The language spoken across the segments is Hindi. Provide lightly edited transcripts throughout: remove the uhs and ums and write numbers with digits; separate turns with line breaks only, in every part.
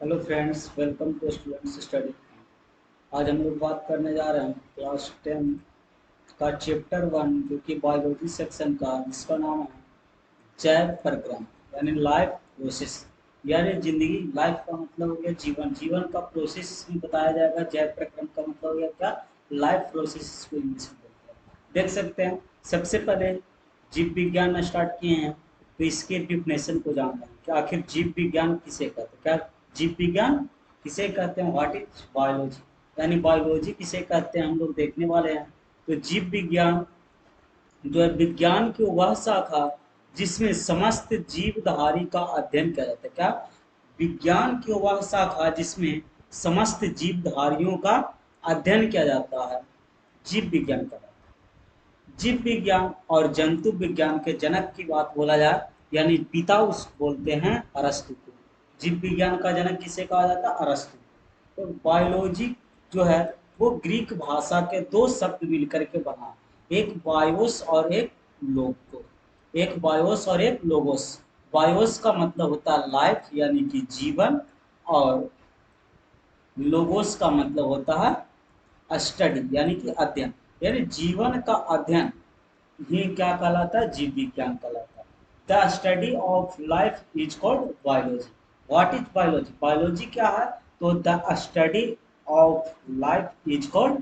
Hello friends, welcome to students study. आज हम लोग बात करने जा रहे हैं क्लास 10 का चैप्टर 1 जो कि बायोलॉजी सेक्शन का, जिसका नाम है जैव प्रक्रम यानी लाइफ प्रोसेस। यानी जिंदगी, लाइफ का मतलब हो गया जीवन, जीवन का प्रोसेस में बताया जाएगा। जैव प्रक्रम का मतलब हो गया क्या, लाइफ प्रोसेस को इंग्लिश में बोलते हैं। देख सकते हैं, सबसे पहले जीव विज्ञान स्टार्ट किए हैं, तो इसके डिफिनेशन को जानना है कि आखिर जीव विज्ञान किसे कहते हैं। क्या जीव विज्ञान किसे कहते हैं, व्हाट इज बायोलॉजी, यानी बायोलॉजी किसे कहते हैं, हम लोग देखने वाले हैं। तो जीव विज्ञान जो है विज्ञान की वह शाखा जिसमें समस्त जीवधारी का अध्ययन किया जाता है। क्या, विज्ञान की वह शाखा जिसमें समस्त जीवधारियों का अध्ययन किया जाता है, जीव विज्ञान कहलाता है। जीव विज्ञान और जंतु विज्ञान के जनक की बात बोला जाए, यानी पिता उस बोलते हैं अरस्तु को। जीव विज्ञान का जनक किसे कहा जाता है, अरस्तु। तो बायोलॉजी जो है वो ग्रीक भाषा के दो शब्द मिलकर के बना, एक बायोस और एक लोगो। एक बायोस और एक लोगोस। बायोस का मतलब होता है लाइफ यानी कि जीवन, और लोगोस का मतलब होता है स्टडी यानी कि अध्ययन, यानी जीवन का अध्ययन ही क्या कहलाता है, जीव विज्ञान कहलाता है। The study of life is called biology. What is biology, biology क्या है, तो the study of life is called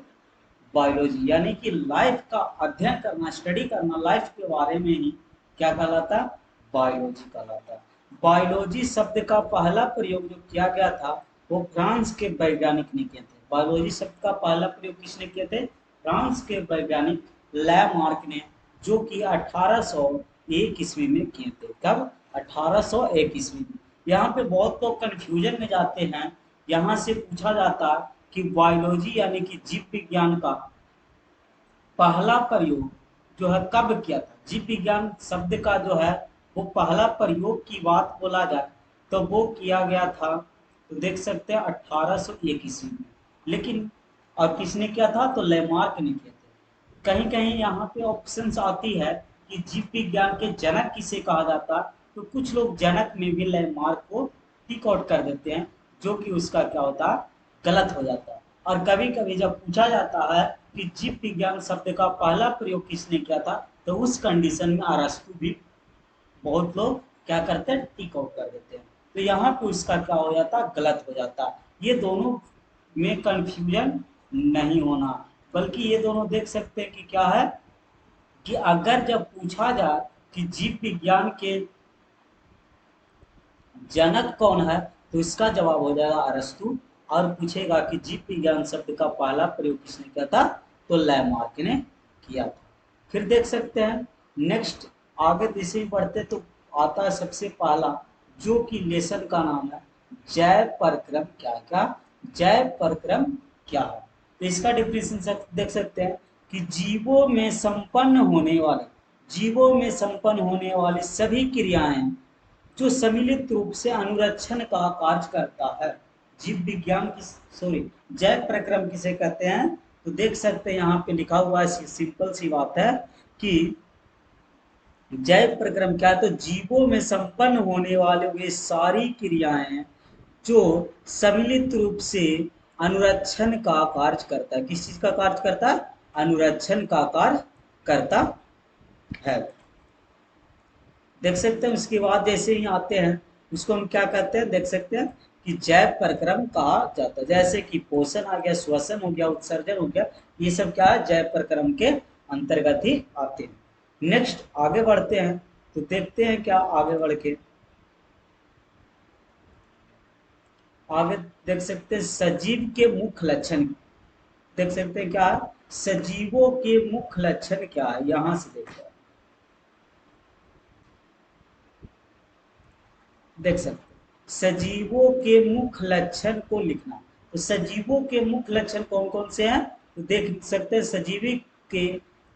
biology, यानी कि लाइफ का अध्ययन करना, स्टडी करना, लाइफ के बारे में ही क्या कहलाता है, बायोलॉजी कहलाता है। बायोलॉजी शब्द का पहला प्रयोग जो किया गया था वो फ्रांस के वैज्ञानिक ने किए थे। बायोलॉजी शब्द का पहला प्रयोग किसने किए थे, फ्रांस के वैज्ञानिक लैमार्क ने, जो कि 1801 ईस्वी में किए थे। कब, 1801 ईस्वी में। यहाँ पे बहुत लोग कंफ्यूजन में जाते हैं। यहाँ से पूछा जाता है कि बायोलॉजी यानी कि जीव विज्ञान का पहला प्रयोग जो है कब किया था। जीव विज्ञान शब्द का जो है वो पहला प्रयोग की बात बोला जाए तो वो किया गया था, तो देख सकते हैं 1801 ईस्वी में। लेकिन और किसने किया था, तो लेमार्क ने किया था। कहीं कहीं यहाँ पे ऑप्शंस आती है कि जीव विज्ञान के जनक किसे कहा जाता, तो कुछ लोग जनक में भी लेमार्क को टिक आउट कर देते हैं, जो कि उसका क्या होता है, गलत हो जाता है। और कभी कभी जब पूछा जाता है कि जीव विज्ञान शब्द का पहला प्रयोग किसने किया था, तो उस कंडीशन में अरस्तु भी बहुत लोग क्या करते हैं, टिक आउट कर देते हैं। तो यहाँ पे उसका क्या हो जाता है, गलत हो जाता है। ये दोनों में कंफ्यूजन नहीं होना, बल्कि ये दोनों देख सकते हैं कि क्या है, कि अगर जब पूछा जाए कि जीव विज्ञान के जनक कौन है, तो इसका जवाब हो जाएगा अरस्तु। और पूछेगा कि जीव विज्ञान शब्द का पहला प्रयोग किसने किया था, तो लैमार्क ने किया था। फिर देख सकते हैं नेक्स्ट, आगे जैसे ही बढ़ते तो आता है सबसे पहला, जो कि लेसन का नाम है जैव परक्रम। क्या क्या, जैव परक्रम क्या है, तो इसका डिफिनेशन देख सकते हैं कि जीवों में संपन्न होने वाली सभी क्रियाएं जो सम्मिलित रूप से अनुरक्षण का कार्य करता है। जीव विज्ञान की, सॉरी, जैव प्रक्रम किसे कहते हैं, तो देख सकते हैं यहाँ पे लिखा हुआ है, सिंपल सी बात है कि जैव प्रक्रम क्या है, तो जीवों में संपन्न होने वाले वे सारी क्रियाएं जो सम्मिलित रूप से अनुरक्षण का कार्य करता है। किस चीज का कार्य करता है, अनुरक्षण का कार्य करता है। देख सकते हैं उसके बाद जैसे ही आते हैं उसको हम क्या कहते हैं, देख सकते हैं कि जैव प्रक्रम कहा जाता है। जैसे कि पोषण आ गया, श्वसन हो गया, उत्सर्जन हो गया, ये सब क्या है, जैव प्रक्रम के अंतर्गत ही आते हैं। नेक्स्ट आगे बढ़ते हैं तो देखते हैं क्या आगे बढ़ के, आगे देख सकते हैं सजीव के मुख्य लक्षण। देख सकते हैं क्या है, सजीवों के मुख्य लक्षण क्या है, यहां से देखते हैं। देख सकते हैं सजीवों के मुख्य लक्षण को लिखना। तो सजीवों के मुख्य लक्षण कौन कौन से हैं, तो देख सकते हैं सजीवी के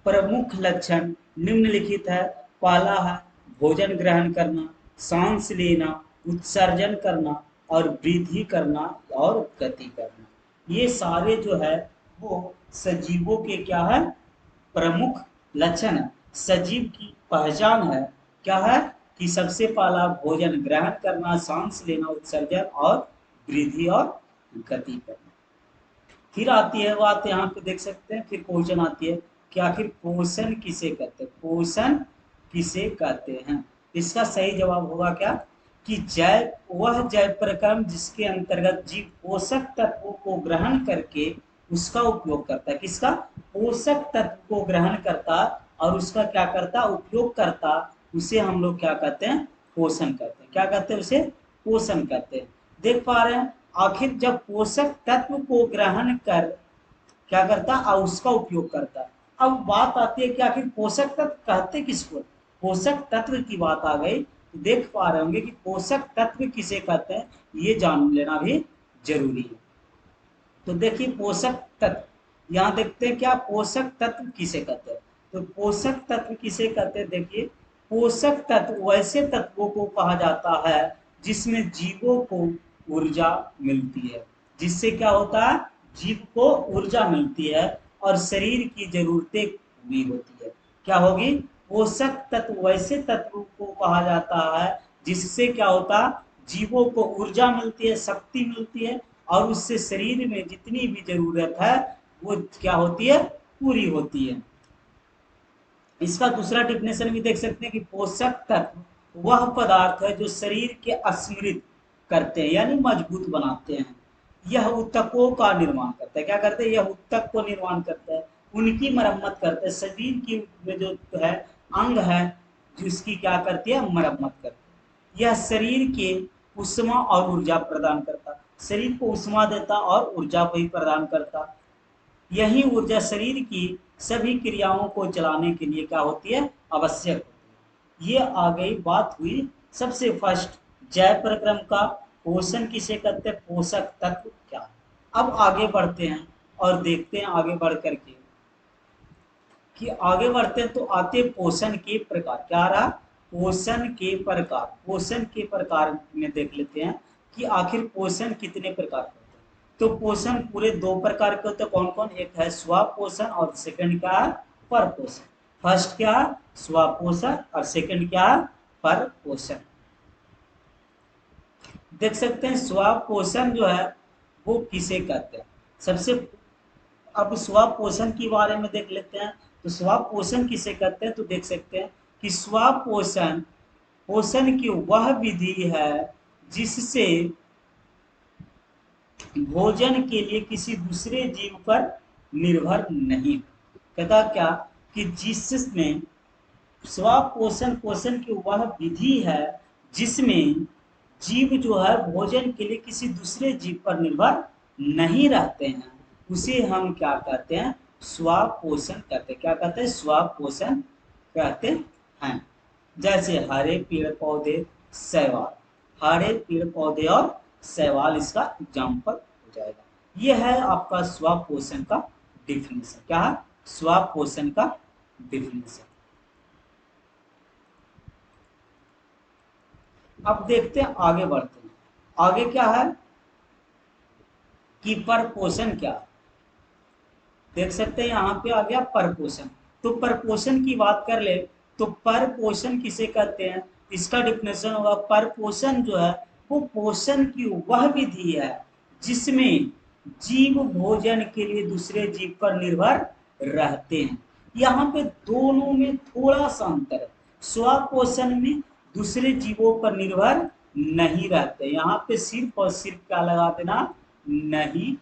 प्रमुख लक्षण निम्नलिखित है। पहला है भोजन ग्रहण करना, सांस लेना, उत्सर्जन करना और वृद्धि करना और गति करना। ये सारे जो है वो सजीवों के क्या है, प्रमुख लक्षण है। सजीव की पहचान है, क्या है, कि सबसे पहला भोजन ग्रहण करना, सांस लेना, उत्सर्जन और वृद्धि और गति करना। फिर आती है बात, यहाँ पे देख सकते हैं, फिर क्वेश्चन आती है कि आखिर पोषण किसे कहते हैं, पोषण किसे कहते हैं। इसका सही जवाब होगा क्या कि वह जैव प्रक्रम जिसके अंतर्गत जीव पोषक तत्वों को ग्रहण करके उसका उपयोग करता है। किसका? पोषक तत्व को ग्रहण करता और उसका क्या करता, उपयोग करता, उसे हम लोग क्या कहते हैं, पोषण कहते हैं। क्या कहते हैं? उसे पोषण कहते हैं। देख पा रहे हैं, आखिर जब पोषक तत्व को ग्रहण कर क्या करता और उसका उपयोग करता। अब बात आती है कि आखिर पोषक तत्व कहते किसको, पोषक तत्व की बात आ गई। तो देख पा रहे होंगे कि पोषक तत्व किसे कहते हैं, ये जान लेना भी जरूरी है। तो देखिए पोषक तत्व, यहाँ देखते हैं क्या पोषक तत्व किसे कहते हैं। तो पोषक तत्व किसे कहते हैं, देखिए पोषक तत्व वैसे तत्वों को कहा जाता है जिसमें जीवों को ऊर्जा मिलती है। जिससे क्या होता है, जीव को ऊर्जा मिलती है और शरीर की जरूरतें पूरी होती है। क्या होगी? पोषक तत्व वैसे तत्वों को कहा जाता है जिससे क्या होता है, जीवों को ऊर्जा मिलती है, शक्ति मिलती है और उससे शरीर में जितनी भी जरूरत है वो क्या होती है, पूरी होती है। इसका दूसरा डिफिनेशन भी देख सकते हैं कि पोषक तत्व वह पदार्थ है जो शरीर के अस्मृत करते हैं यानी मजबूत बनाते हैं। यह ऊतकों का निर्माण करता है। क्या करते हैं? यह ऊतक को निर्माण करता है, उनकी मरम्मत करते हैं। शरीर की में जो है अंग है जिसकी क्या करती है, मरम्मत करती है। यह शरीर के उष्मा और ऊर्जा प्रदान करता, शरीर को उष्मा देता और ऊर्जा को ही प्रदान करता। यही ऊर्जा शरीर की सभी क्रियाओं को चलाने के लिए क्या होती है, आवश्यक होती है। ये आ गई बात हुई सबसे फर्स्ट जैव प्रक्रम का। पोषण किसे कहते हैं, पोषक तत्व क्या है। अब आगे बढ़ते हैं और देखते हैं आगे बढ़ करके कि आगे बढ़ते हैं तो आते पोषण के प्रकार। क्या रहा? पोषण के प्रकार। पोषण के प्रकार में देख लेते हैं कि आखिर पोषण कितने प्रकार के होते हैं। तो पोषण पूरे दो प्रकार के होते हैं। कौन कौन? एक है स्वपोषण और सेकंड क्या है, परपोषण। फर्स्ट क्या है, स्वपोषण और सेकंड क्या है, परपोषण। देख सकते हैं स्वपोषण जो है वो किसे कहते हैं। सबसे अब स्वपोषण के बारे में देख लेते हैं। तो स्वपोषण किसे कहते हैं, तो देख सकते हैं कि स्वपोषण पोषण की वह विधि है जिससे भोजन के लिए किसी दूसरे जीव पर निर्भर नहीं। कहता क्या कि जिसमें स्वपोषण पोषण की वह विधि है जिसमें जीव जो है भोजन के लिए किसी दूसरे जीव पर निर्भर नहीं रहते हैं, उसे हम क्या कहते हैं, स्वपोषण कहते हैं। क्या कहते हैं? स्वपोषण कहते हैं। जैसे हरे पेड़ पौधे, शैवाल, हरे पेड़ पौधे और शैवाल इसका एग्जाम्पल हो जाएगा। यह है आपका स्वपोषण का डिफिनेशन। क्या है? स्वपोषण का डिफिनेशन। अब देखते हैं आगे बढ़ते हैं। आगे क्या है कि परपोषण क्या है। देख सकते हैं यहाँ पे आ गया परपोषण। तो परपोषण की बात कर ले तो परपोषण किसे कहते हैं, इसका डिफिनेशन होगा परपोषण जो है वो पोषण की वह विधि है जिसमें जीव भोजन के लिए दूसरे जीव पर निर्भर रहते हैं। यहाँ पे दोनों में थोड़ा सा अंतर है। स्वपोषण में दूसरे जीवों पर निर्भर नहीं रहते, यहाँ पे सिर्फ और सिर्फ क्या लगा देना, नहीं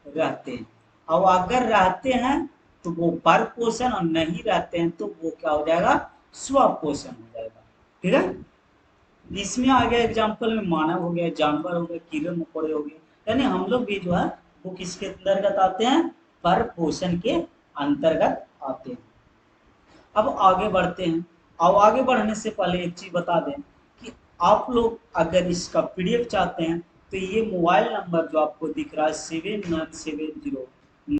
रहते हैं। और अगर रहते हैं तो वो परपोषण और नहीं रहते हैं तो वो क्या हो जाएगा, स्वपोषण हो जाएगा। ठीक है। इसमें आ गया एग्जाम्पल में मानव हो गया, जानवर हो गए, कीड़े मकोड़े हो गए, यानी हम लोग भी जो है वो किसके अंतर्गत आते हैं, परपोषण के अंतर्गत आते हैं। अब आगे बढ़ते हैं। और आगे बढ़ने से पहले एक चीज बता दें कि आप लोग अगर इसका PDF चाहते हैं तो ये मोबाइल नंबर जो आपको दिख रहा है 7970